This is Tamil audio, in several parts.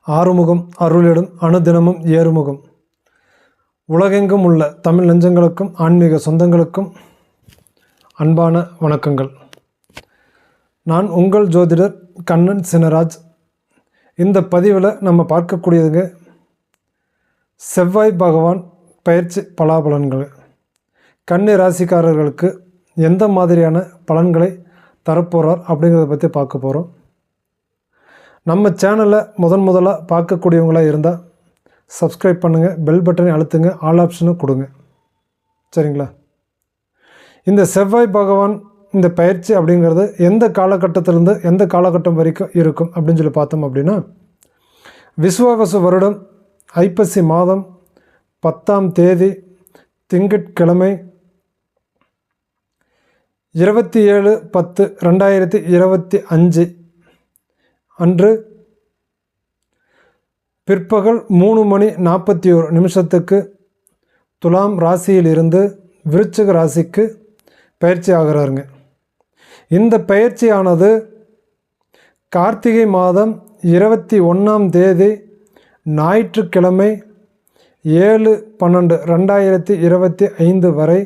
ஆறுமுகம் அருளிடும் அனுதினமும் ஏறுமுகம். உலகெங்கும் உள்ள தமிழ் நெஞ்சங்களுக்கும் ஆன்மீக சொந்தங்களுக்கும் அன்பான வணக்கங்கள். நான் உங்கள் ஜோதிடர் கண்ணன் சினராஜ். இந்த பதிவில் நம்ம பார்க்கக்கூடியதுங்க செவ்வாய் பகவான் பயிற்சி பலாபலன்கள். கன்னி ராசிக்காரர்களுக்கு எந்த மாதிரியான பலன்களை தரப்போகிறார் அப்படிங்கிறத பற்றி பார்க்க போகிறோம். நம்ம சேனலை முதலாக பார்க்கக்கூடியவங்களாக இருந்தால் சப்ஸ்கிரைப் பண்ணுங்கள், பெல் பட்டனை அழுத்துங்க, ஆல் ஆப்ஷனை கொடுங்க. சரிங்களா? இந்த செவ்வாய் பகவான் இந்த பயிற்சி அப்படிங்கிறது எந்த காலகட்டத்திலிருந்து எந்த காலகட்டம் வரைக்கும் இருக்கும் அப்படின்னு சொல்லி பார்த்தோம் அப்படின்னா, விசுவாவசு வருடம் ஐப்பசி மாதம் 10ஆம் தேதி திங்கட்கிழமை 27/10/2025 அன்று பிற்பகல் 3:41 துலாம் ராசியில் இருந்து விருச்சிக ராசிக்கு பயிற்சி ஆகிறாருங்க. இந்த பயிற்சியானது கார்த்திகை மாதம் 21ஆம் தேதி ஞாயிற்றுக்கிழமை 7/12/2025 வரை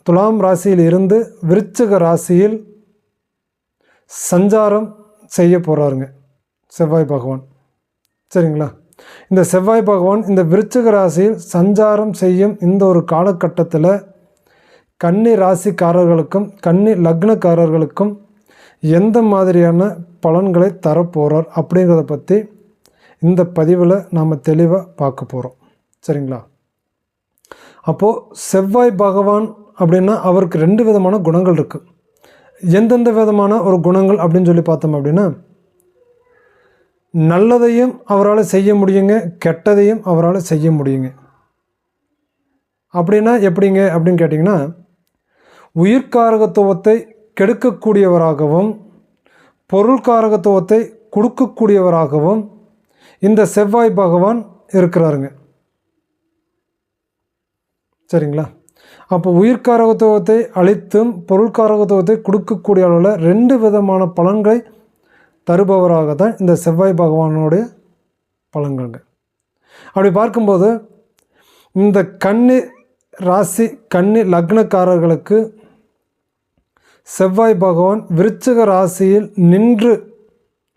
துலாம் ராசியில் இருந்து விருச்சிக ராசியில் சஞ்சாரம் செய்ய போகிறாருங்க செவ்வாய் பகவான். சரிங்களா? இந்த செவ்வாய் பகவான் இந்த விருச்சிக ராசியில் சஞ்சாரம் செய்யும் இந்த ஒரு காலகட்டத்தில் கன்னி ராசிக்காரர்களுக்கும் கன்னி லக்னக்காரர்களுக்கும் எந்த மாதிரியான பலன்களை தரப்போகிறார் அப்படிங்கிறத பற்றி இந்த பதிவில் நாம் தெளிவாக பார்க்க போகிறோம். சரிங்களா? அப்போது செவ்வாய் பகவான் அப்படின்னா அவருக்கு 2 விதமான குணங்கள் இருக்குது. எந்தெந்த விதமான ஒரு குணங்கள் அப்படின்னு சொல்லி பார்த்தோம் அப்படின்னா, நல்லதையும் அவரால் செய்ய முடியுங்க, கெட்டதையும் அவரால் செய்ய முடியுங்க. அப்படின்னா எப்படிங்க அப்படின்னு கேட்டிங்கன்னா, உயிர்காரகத்துவத்தை கெடுக்கக்கூடியவராகவும் பொருள்காரகத்துவத்தை கொடுக்கக்கூடியவராகவும் இந்த செவ்வாய் பகவான் இருக்கிறாருங்க. சரிங்களா? அப்போ உயிர்காரகத்துவத்தை அளித்தும் பொருள்காரகத்துவத்தை கொடுக்கக்கூடிய அளவில் 2 விதமான பலன்களை தருபவராக தான் இந்த செவ்வாய் பகவானுடைய பலன்கள்ங்க. அப்படி பார்க்கும்போது இந்த கன்னி ராசி கன்னி லக்னக்காரர்களுக்கு செவ்வாய் பகவான் விருச்சிக ராசியில்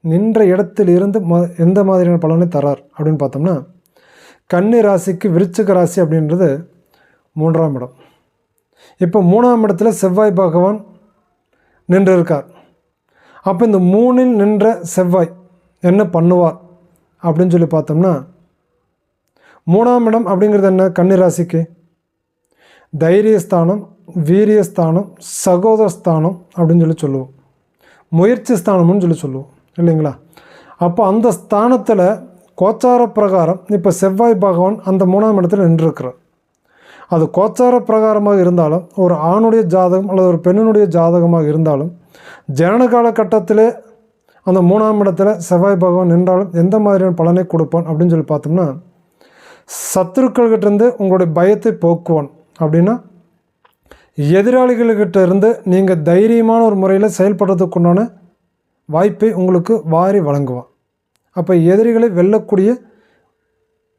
நின்ற இடத்தில் இருந்து எந்த மாதிரியான பலனை தரார் அப்படின்னு பார்த்தோம்னா, கன்னி ராசிக்கு விருச்சிக ராசி அப்படின்றது 3ஆம் இடம். இப்போ 3ஆம் இடத்துல செவ்வாய் பகவான் நின்று இருக்கார். அப்போ இந்த 3இல் நின்ற செவ்வாய் என்ன பண்ணுவார் அப்படின்னு சொல்லி பார்த்தோம்னா, 3ஆம் இடம் அப்படிங்கிறது என்ன? கன்னிராசிக்கு தைரியஸ்தானம், வீரியஸ்தானம், சகோதரஸ்தானம் அப்படின்னு சொல்லி சொல்லுவோம், முயற்சி ஸ்தானம்னு சொல்லி சொல்லுவோம் இல்லைங்களா? அப்போ அந்த ஸ்தானத்தில் கோச்சார பிரகாரம் இப்போ செவ்வாய் பகவான் அந்த 3ஆம் இடத்துல நின்றுருக்கிறார். அது கோச்சார பிரகாரமாக இருந்தாலும் ஒரு ஆணுடைய ஜாதகம் அல்லது ஒரு பெண்ணினுடைய ஜாதகமாக இருந்தாலும் ஜனன காலகட்டத்தில் அந்த 3ஆம் இடத்துல செவ்வாய் பகவான் நின்றாலும் எந்த மாதிரியான பலனை கொடுப்பான் அப்படின்னு சொல்லி பார்த்தோம்னா, சத்துருக்கள்கிட்டேருந்து உங்களுடைய பயத்தை போக்குவான். அப்படின்னா எதிராளிகள்கிட்ட இருந்து நீங்கள் தைரியமான ஒரு முறையில் செயல்படுறதுக்குண்டான வாய்ப்பை உங்களுக்கு வாரி வழங்குவான். அப்போ எதிரிகளை வெல்லக்கூடிய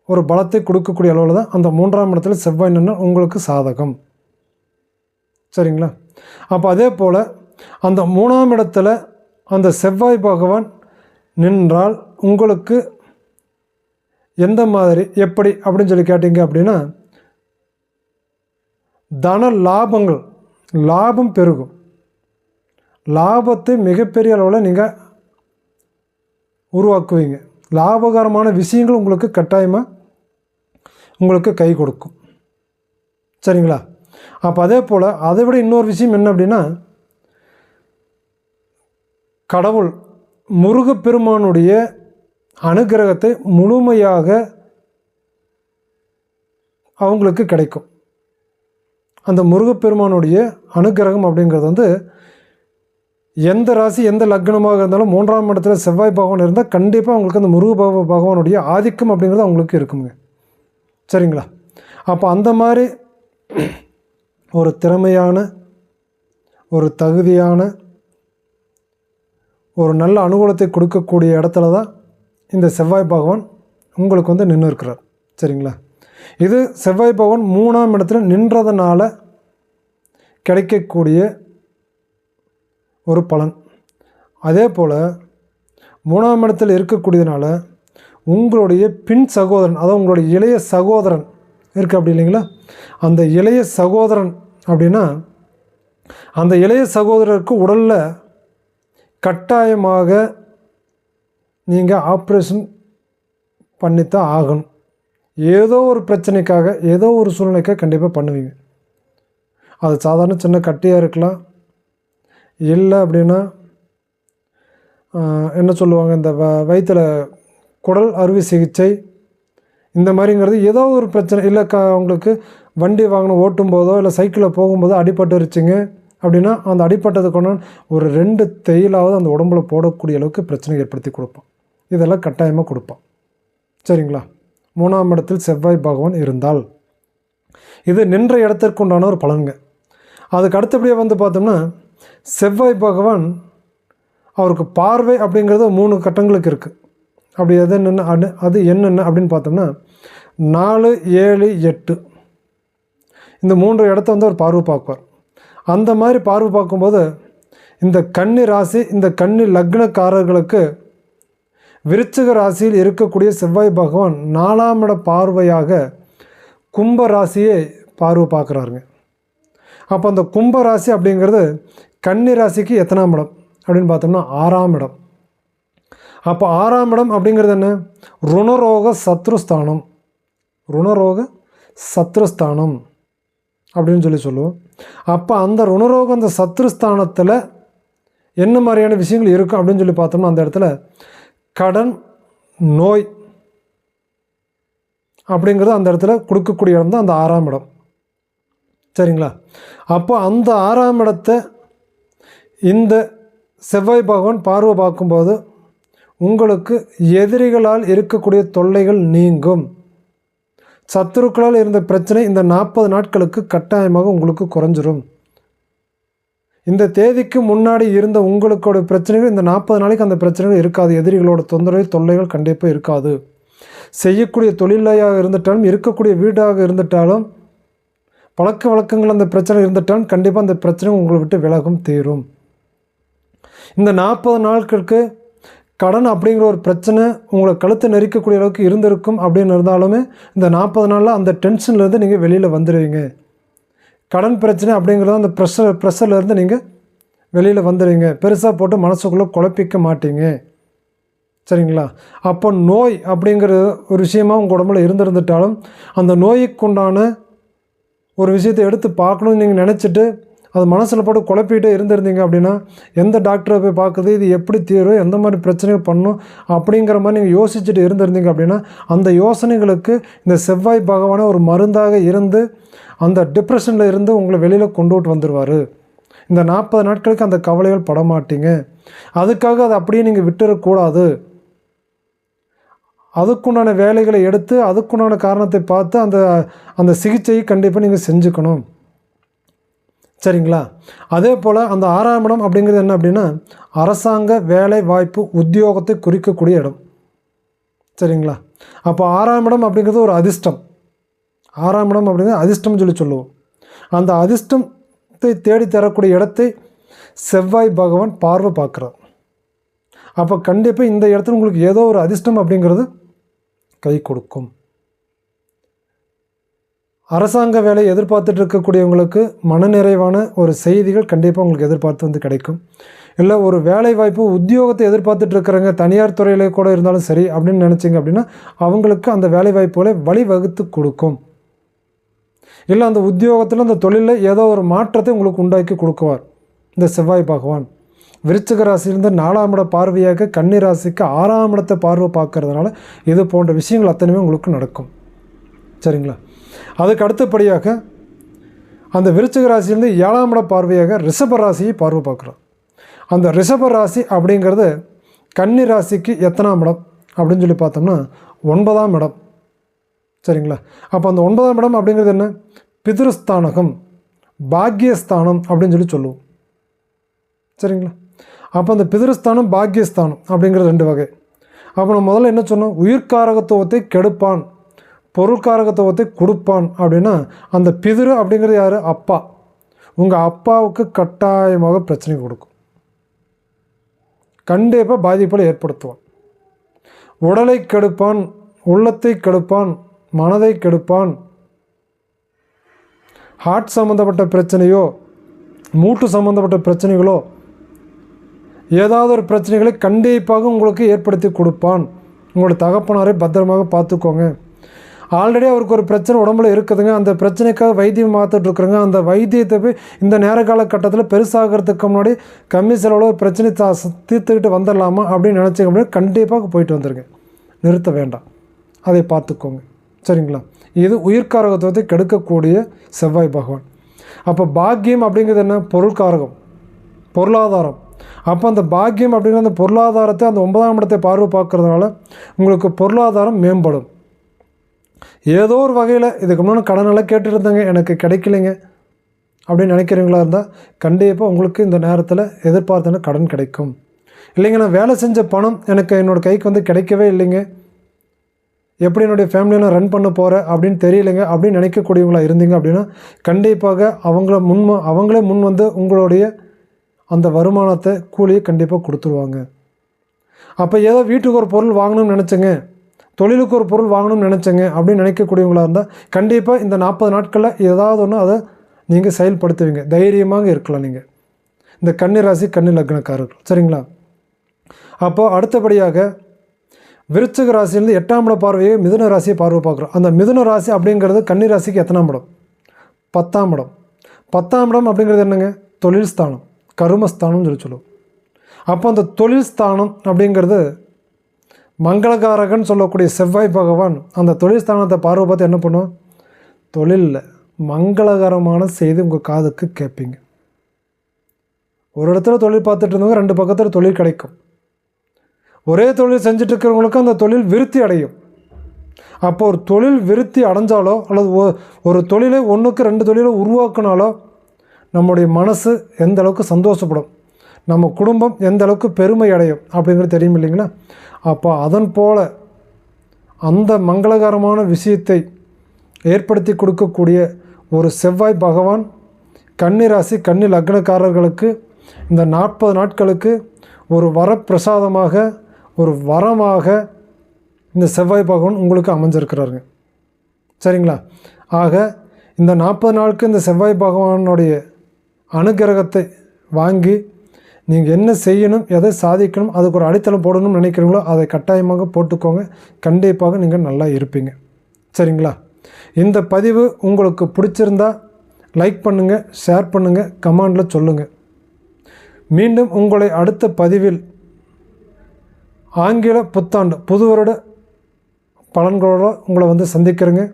ஒரு பலத்தை கொடுக்கக்கூடிய அளவில் தான் அந்த 3ஆம் இடத்துல செவ்வாய் நின்று உங்களுக்கு சாதகம். சரிங்களா? அப்போ அதே போல் அந்த 3ஆம் இடத்துல அந்த செவ்வாய் பகவான் நின்றால் உங்களுக்கு எந்த மாதிரி எப்படி அப்படின்னு சொல்லி கேட்டிங்க அப்படின்னா, தன லாபம் பெருகும். லாபத்தை மிகப்பெரிய அளவில் நீங்கள் உருவாக்குவீங்க. லாபகரமான விஷயங்கள் உங்களுக்கு கட்டாயமாக உங்களுக்கு கை கொடுக்கும். சரிங்களா? அப்போ அதே போல் அதை விட இன்னொரு விஷயம் என்ன அப்படின்னா, கடவுள் முருகப்பெருமானுடைய அனுகிரகத்தை முழுமையாக அவங்களுக்கு கிடைக்கும். அந்த முருகப்பெருமானுடைய அனுகிரகம் அப்படிங்கிறது எந்த ராசி எந்த லக்னமாக இருந்தாலும் 3ஆம் இடத்துல செவ்வாய் பகவான் இருந்தால் கண்டிப்பாக அவங்களுக்கு அந்த பகவானுடைய ஆதிக்கம் அப்படிங்கிறது அவங்களுக்கு இருக்குங்க. சரிங்களா? அப்போ அந்த மாதிரி ஒரு திறமையான ஒரு தகுதியான ஒரு நல்ல அனுகூலத்தை கொடுக்கக்கூடிய இடத்துல தான் இந்த செவ்வாய் பகவான் உங்களுக்கு வந்து நின்று இருக்கிறார். சரிங்களா? இது செவ்வாய் பகவான் 3ஆம் இடத்துல நின்றதுனால கிடைக்கக்கூடிய ஒரு பலன். அதே போல் 3ஆம் இடத்தில் இருக்கக்கூடியதுனால உங்களுடைய பின் சகோதரன், அதாவது உங்களுடைய இளைய சகோதரன் இருக்குது அப்படி இல்லைங்களா, அந்த இளைய சகோதரன் அப்படின்னா அந்த இளைய சகோதரருக்கு உடலில் கட்டாயமாக நீங்கள் ஆப்ரேஷன் பண்ணித்தான் ஆகணும். ஏதோ ஒரு பிரச்சனைக்காக, ஏதோ ஒரு சூழ்நிலைக்காக கண்டிப்பாக பண்ணுவீங்க. அது சாதாரண சின்ன கட்டியாக இருக்கலாம், இல்லை அப்படின்னா என்ன சொல்லுவாங்க, இந்த வயிற்றில் குடல் அறுவை சிகிச்சை இந்த மாதிரிங்கிறது ஏதோ ஒரு பிரச்சனை. இல்லை உங்களுக்கு வண்டி வாகனம் ஓட்டும் போதோ இல்லை சைக்கிளில் போகும்போதோ அடிபட்டுருச்சுங்க அப்படின்னா அந்த அடிப்பட்டதை கொண்டு ஒரு 2 தையலாவது அந்த உடம்புல போடக்கூடிய அளவுக்கு பிரச்சனை ஏற்படுத்தி கொடுப்பான். இதெல்லாம் கட்டாயமாக கொடுப்பான். சரிங்களா? 3ஆம் இடத்தில் செவ்வாய் பகவான் இருந்தால் இது நின்ற இடத்திற்கு உண்டான ஒரு பலன்க. அதுக்கு அடுத்தபடியாக வந்து பார்த்தோம்னா செவ்வாய் பகவான் அவருக்கு பார்வை அப்படிங்கிறது 3 கட்டங்களுக்கு இருக்குது. அப்படி எது என்னென்ன அது என்னென்ன அப்படின்னு பார்த்தோம்னா 4, 7, 8 இந்த 3 இடத்த வந்து அவர் பார்வை பார்ப்பார். அந்த மாதிரி பார்வை பார்க்கும்போது இந்த கன்னி ராசி, இந்த கன்னி லக்னக்காரர்களுக்கு விருச்சிக ராசியில் இருக்கக்கூடிய செவ்வாய் பகவான் 4ஆம் இட பார்வையாக கும்ப ராசியை பார்வை பார்க்குறாருங்க. அப்போ அந்த கும்ப ராசி அப்படிங்கிறது கன்னி ராசிக்கு எத்தனாம் இடம் அப்படின்னு பார்த்தோம்னா 6ஆம் இடம். அப்போ 6ஆம் இடம் அப்படிங்கிறது என்ன? ருணரோக சத்ருஸ்தானம். ருணரோக சத்ருஸ்தானம் அப்படின்னு சொல்லுவோம். அப்போ அந்த ருணரோக அந்த சத்ருஸ்தானத்தில் என்ன மாதிரியான விஷயங்கள் இருக்கும் அப்படின்னு சொல்லி பார்த்தோம்னா அந்த இடத்துல கடன், நோய் அப்படிங்கிறது அந்த இடத்துல கொடுக்கக்கூடிய இடம் தான் அந்த 6ஆம் இடம். சரிங்களா? அப்போ அந்த 6ஆம் இடத்தை இந்த செவ்வாய் பகவான் பார்வை பார்க்கும்போது உங்களுக்கு எதிரிகளால் இருக்கக்கூடிய தொல்லைகள் நீங்கும். சத்துருக்களால் இருந்த பிரச்சனை இந்த 40 நாட்களுக்கு கட்டாயமாக உங்களுக்கு குறைஞ்சிரும். இந்த தேதிக்கு முன்னாடி இருந்த உங்களுக்கோட பிரச்சனைகள் இந்த 40 நாளைக்கு அந்த பிரச்சனைகள் இருக்காது. எதிரிகளோட தொல்லைகள் கண்டிப்பாக இருக்காது. செய்யக்கூடிய தொழிலாக இருந்துட்டாலும், இருக்கக்கூடிய வீடாக இருந்துட்டாலும், பழக்க வழக்கங்கள் அந்த பிரச்சனை இருந்துட்டாலும் கண்டிப்பாக அந்த பிரச்சனை உங்களை விட்டு விலகும், தீரும். இந்த 40 நாட்களுக்கு கடன் அப்படிங்கிற ஒரு பிரச்சனை உங்களை கழுத்தை நெரிக்கக்கூடிய அளவுக்கு இருந்திருக்கும் அப்படின்னு இருந்தாலுமே இந்த 40 நாளில் அந்த டென்ஷன்லேருந்து நீங்கள் வெளியில் வந்துடுவீங்க. கடன் பிரச்சனை அப்படிங்கிறது அந்த ப்ரெஷர்லேருந்து நீங்கள் வெளியில் வந்துடுவீங்க. பெருசாக போட்டு மனசுக்குள்ளே குழப்பிக்க மாட்டீங்க. சரிங்களா? அப்போ நோய் அப்படிங்கிற ஒரு விஷயமாக உங்கள் உடம்புல இருந்திருந்துட்டாலும் அந்த நோய்க்குண்டான ஒரு விஷயத்தை எடுத்து பார்க்கணும்னு நீங்கள் நினச்சிட்டு அது மனசில் போட்டு குழப்பிகிட்டே இருந்திருந்தீங்க அப்படின்னா எந்த டாக்டரை போய் பார்க்குது, இது எப்படி தீரும், எந்த மாதிரி பிரச்சனைகள் பண்ணும் அப்படிங்கிற மாதிரி நீங்கள் யோசிச்சுட்டு இருந்திருந்தீங்க அப்படின்னா அந்த யோசனைகளுக்கு இந்த செவ்வாய் பகவானை ஒரு மருந்தாக இருந்து அந்த டிப்ரெஷனில் இருந்து உங்களை வெளியில் கொண்டு வந்துடுவார். இந்த 40 நாட்களுக்கு அந்த கவலைகள் படமாட்டீங்க. அதுக்காக அதை அப்படியே நீங்கள் விட்டுறக்கூடாது. அதுக்குண்டான வேலைகளை எடுத்து அதுக்குண்டான காரணத்தை பார்த்து அந்த சிகிச்சையை கண்டிப்பாக நீங்கள் செஞ்சுக்கணும். சரிங்களா? அதே போல் அந்த 6ஆம் இடம் அப்படிங்கிறது என்ன அப்படின்னா அரசாங்க வேலை வாய்ப்பு உத்தியோகத்தை குறிக்கக்கூடிய இடம். சரிங்களா? அப்போ 6ஆம் இடம் அப்படிங்கிறது ஒரு அதிர்ஷ்டம். 6ஆம் இடம் அப்படிங்கிறது அதிர்ஷ்டம்னு சொல்லுவோம். அந்த அதிர்ஷ்டத்தை தேடி தரக்கூடிய இடத்தை செவ்வாய் பகவான் பார்வை பார்க்குறார். அப்போ கண்டிப்பாக இந்த இடத்துல உங்களுக்கு ஏதோ ஒரு அதிர்ஷ்டம் அப்படிங்கிறது கை கொடுக்கும். அரசாங்க வேலை எதிர்பார்த்துட்டு இருக்கக்கூடியவங்களுக்கு மனநிறைவான ஒரு செய்திகள் கண்டிப்பாக உங்களுக்கு எதிர்பார்த்து வந்து கிடைக்கும். இல்லை ஒரு வேலை வாய்ப்பு உத்தியோகத்தை எதிர்பார்த்துட்டு இருக்கிறவங்க தனியார் துறையிலே கூட இருந்தாலும் சரி அப்படின்னு நினச்சிங்க அப்படின்னா அவங்களுக்கு அந்த வேலை வாய்ப்புகளை வழிவகுத்து கொடுக்கும். இல்லை அந்த உத்தியோகத்தில் அந்த தொழிலில் ஏதோ ஒரு மாற்றத்தை உங்களுக்கு உண்டாக்கி கொடுக்குவார் இந்த செவ்வாய் பகவான். விருச்சிக ராசியிலிருந்து 4ஆம் இட பார்வையாக கன்னி ராசிக்கு 6ஆம் இடத்தை பார்வை பார்க்கறதுனால இது போன்ற விஷயங்கள் அத்தனையுமே உங்களுக்கு நடக்கும். சரிங்களா? அதுக்கு அடுத்தபடியாக அந்த விருச்சிக ராசியிலேருந்து 7ஆம் இட பார்வையாக ரிஷப ராசியை பார்வை பார்க்குறோம். அந்த ரிஷப ராசி அப்படிங்கிறது கன்னி ராசிக்கு எத்தனாம் இடம் அப்படின்னு சொல்லி பார்த்தோம்னா 9ஆம் இடம். சரிங்களா? அப்போ அந்த 9ஆம் இடம் அப்படிங்கிறது என்ன? பிதிருஸ்தானகம், பாக்கியஸ்தானம் அப்படின்னு சொல்லுவோம். சரிங்களா? அப்போ அந்த பிதிருஸ்தானம் பாக்கியஸ்தானம் அப்படிங்கிறது 2 வகை. அப்போ நம்ம முதல்ல என்ன சொன்னோம், உயிர்காரகத்துவத்தை கெடுப்பான், பொருட்காரகத்துவத்தை கொடுப்பான். அப்படின்னா அந்த பிதிரு அப்படிங்கிறது யார், அப்பா. உங்கள் அப்பாவுக்கு கட்டாயமாக பிரச்சனை கொடுக்கும், கண்டிப்பாக பாதிப்புகளை ஏற்படுத்துவான். உடலை கெடுப்பான், உள்ளத்தை கெடுப்பான், மனதை கெடுப்பான். ஹார்ட் சம்மந்தப்பட்ட பிரச்சனையோ மூட்டு சம்மந்தப்பட்ட பிரச்சனைகளோ ஏதாவது ஒரு பிரச்சனைகளை கண்டிப்பாக உங்களுக்கு ஏற்படுத்தி கொடுப்பான். உங்களோட தகப்பனாரை பத்திரமாக பார்த்துக்கோங்க. ஆல்ரெடி அவருக்கு ஒரு பிரச்சனை உடம்புல இருக்குதுங்க, அந்த பிரச்சனைக்காக வைத்தியம் பார்த்துட்டு இருக்கிறோங்க. அந்த வைத்தியத்தை போய் இந்த நேர காலகட்டத்தில் பெருசாகிறதுக்கு முன்னாடி கம்மி செலவில் ஒரு பிரச்சனை தீர்த்துக்கிட்டு வந்துடலாமா அப்படின்னு நினச்சிக்க முடியாது. கண்டிப்பாக போயிட்டு வந்துடுங்க, நிறுத்த வேண்டாம், அதை பார்த்துக்கோங்க. சரிங்களா? இது உயிர்காரகத்துவத்தை கெடுக்கக்கூடிய செவ்வாய் பகவான். அப்போ பாக்கியம் அப்படிங்கிறது என்ன, பொருள்காரகம், பொருளாதாரம். அப்போ அந்த பாக்கியம் அப்படிங்கிற அந்த பொருளாதாரத்தை அந்த 9ஆம் இடத்தை பார்வை பார்க்கறதுனால உங்களுக்கு பொருளாதாரம் மேம்படும். ஏதோ ஒரு வகையில் இதுக்கு முன்னாடி கடனெல்லாம் கேட்டுட்டு இருந்தாங்க, எனக்கு கிடைக்கலைங்க அப்படின்னு நினைக்கிறீங்களா இருந்தால் கண்டிப்பாக உங்களுக்கு இந்த நேரத்தில் எதிர்பார்த்தன கடன் கிடைக்கும். இல்லைங்க, நான் வேலை செஞ்ச பணம் எனக்கு என்னோடய கைக்கு வந்து கிடைக்கவே இல்லைங்க, எப்படி என்னுடைய ஃபேமிலியை நான் ரன் பண்ண போகிறேன் அப்படின்னு தெரியலைங்க அப்படின்னு நினைக்கக்கூடியவங்களாக இருந்தீங்க அப்படின்னா கண்டிப்பாக அவங்களே முன் வந்து உங்களுடைய அந்த வருமானத்தை கூலியை கண்டிப்பாக கொடுத்துருவாங்க. அப்போ ஏதோ வீட்டுக்கு ஒரு பொருள் வாங்கணும்னு நினச்சேங்க, தொழிலுக்கு ஒரு பொருள் வாங்கணும்னு நினச்சேங்க அப்படின்னு நினைக்கக்கூடியவங்களாக இருந்தால் கண்டிப்பாக இந்த 40 நாட்களில் ஏதாவது ஒன்று அதை நீங்கள் செயல்படுத்துவீங்க. தைரியமாக இருக்கலாம் நீங்கள், இந்த கன்னி ராசி கன்னி லக்னக்காரர்கள். சரிங்களா? அப்போது அடுத்தபடியாக விருச்சிக ராசியிலேருந்து 8ஆம் இட பார்வையை மிதுன ராசியை பார்வை பார்க்குறோம். அந்த மிதுன ராசி அப்படிங்கிறது கன்னி ராசிக்கு எத்தனாம் இடம், 10ஆம் இடம். 10ஆம் இடம் அப்படிங்கிறது என்னங்க, தொழில் ஸ்தானம், கருமஸ்தானம்னு சொல்லுவோம். அப்போ அந்த தொழில் ஸ்தானம் அப்படிங்கிறது மங்களகாரகன் சொல்லக்கூடிய செவ்வாய் பகவான் அந்த தொழில் ஸ்தானத்தை பார்வை பார்த்து என்ன பண்ணுவோம், தொழிலில் மங்களகரமான செய்தி உங்கள் காதுக்கு கேட்பீங்க. ஒரு இடத்துல தொழில் பார்த்துட்டு இருந்தவங்க 2 பக்கத்தில் தொழில் கிடைக்கும். ஒரே தொழில் செஞ்சுட்டு இருக்கிறவங்களுக்கு அந்த தொழில் விருத்தி அடையும். அப்போ ஒரு தொழில் விருத்தி அடைஞ்சாலோ அல்லது ஒரு தொழிலை 1க்கு 2 தொழிலை உருவாக்கினாலோ நம்முடைய மனசு எந்த அளவுக்கு சந்தோஷப்படும், நம்ம குடும்பம் எந்த அளவுக்கு பெருமை அடையும் அப்படிங்கிறது தெரியும் இல்லைங்களா? அப்போ அதன் போல் அந்த மங்களகரமான விஷயத்தை ஏற்படுத்தி கொடுக்கக்கூடிய ஒரு செவ்வாய் பகவான் கன்னி ராசி கன்னி லக்னக்காரர்களுக்கு இந்த 40 நாட்களுக்கு ஒரு வரப்பிரசாதமாக, ஒரு வரமாக இந்த செவ்வாய் பகவான் உங்களுக்கு அமைஞ்சிருக்கிறாருங்க. சரிங்களா? ஆக இந்த 40 நாளுக்கு இந்த செவ்வாய் பகவானுடைய அனுகிரகத்தை வாங்கி நீங்கள் என்ன செய்யணும், எதை சாதிக்கணும், அதுக்கு ஒரு அடித்தளம் போடணும்னு நினைக்கிறீங்களோ அதை கட்டாயமாக போட்டுக்கோங்க. கண்டிப்பாக நீங்கள் நல்லா இருப்பீங்க. சரிங்களா? இந்த பதிவு உங்களுக்கு பிடிச்சிருந்தா லைக் பண்ணுங்கள், ஷேர் பண்ணுங்கள், கமெண்டில் சொல்லுங்கள். மீண்டும் உங்களை அடுத்த பதிவில் ஆங்கில புத்தாண்டு புது வருட பலன்களோடு உங்களை வந்து சந்திக்கிறேங்க.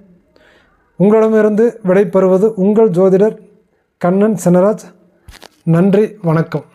உங்களிடமிருந்து விடைபெறுவது உங்கள் ஜோதிடர் கண்ணன் சினராஜ். நன்றி, வணக்கம்.